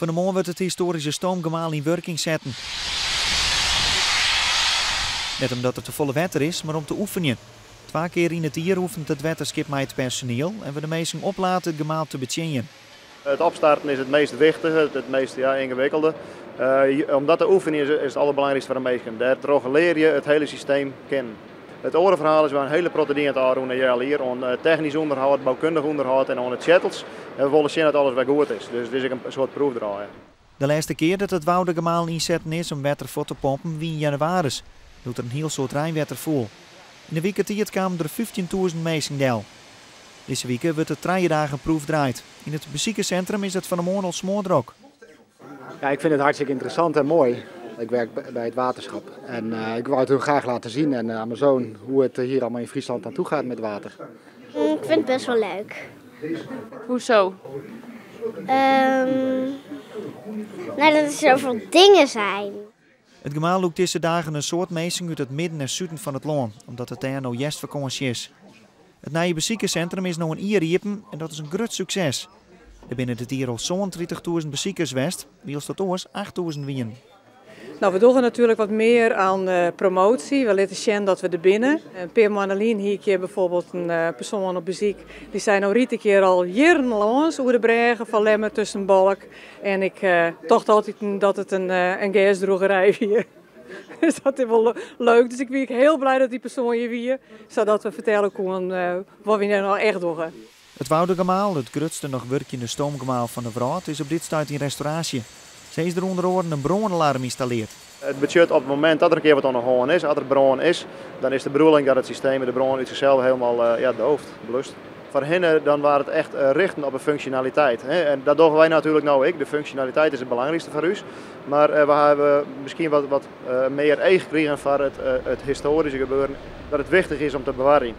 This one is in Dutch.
Van de morgen wordt het historische stoomgemaal in werking zetten. Net omdat het te volle wetter is, maar om te oefenen. 2 keer in het jaar oefent het wetterskip met het personeel en we de meesten oplaten het gemaal te betjennen. Het opstarten is het meest wichtige, het meest ingewikkelde. Omdat te oefenen is het allerbelangrijkste voor de meesten. Daardoor leer je het hele systeem kennen. Het orenverhaal is wel een hele grote ding aan het jaar hier. On technisch onderhoud, bouwkundig onderhoud en on het chattels. En we willen zien dat alles weer goed is. Dus dit is een soort proef draaien. De laatste keer dat het Woudegemaal inzetten is om wetter voor te pompen wie in januari. Doet er een heel soort rijnwetter vol. In de weekentijd kwamen er 15.000 mensen deel. Deze week wordt het 3 dagen proef draait. In het beziekencentrum is het van de morgen al smoordrok. Ja, ik vind het hartstikke interessant en mooi. Ik werk bij het waterschap en ik wou het heel graag laten zien en aan mijn zoon hoe het hier allemaal in Friesland aan toe gaat met water. Ik vind het best wel leuk. Hoezo? Dat er zoveel dingen zijn. Het gemaal loopt deze dagen een soort meesting uit het midden en zuiden van het land, omdat het daar nou juist vakantie is. Het nieuwe beziekencentrum is nu een jaar riepen en dat is een groot succes. Er binnen dit jaar al zo'n 30.000 beziekers west, wiels tot oors 8.000 wien. Nou, we doen natuurlijk wat meer aan promotie. We laten zien dat we er binnen. Per Manelien hier bijvoorbeeld een persoon op bezoek. Die zijn nou een keer al jarenlang over de bregen van Lemmer tussen Balk. En ik dacht altijd dat het een gasdrogerij was. Dus dat is wel leuk. Dus ik ben heel blij dat die persoon hier weer, zodat we vertellen konden wat we nou echt doen. Het Woudegemaal, het grootste nog werkende stoomgemaal van de wereld, is op dit stuit in restauratie. Ze is er onder andere een brandalarm geïnstalleerd. Het budget op het moment dat er een keer wat aan de hand is, als er brand is, dan is de bedoeling dat het systeem de brand uit zichzelf helemaal dooft, belust. Voor hen dan waren het echt richten op een functionaliteit. En dat doen wij natuurlijk nou ook. De functionaliteit is het belangrijkste voor u. Maar we hebben misschien wat meer eeg gekregen van het historische gebeuren, dat het wichtig is om te bewaren.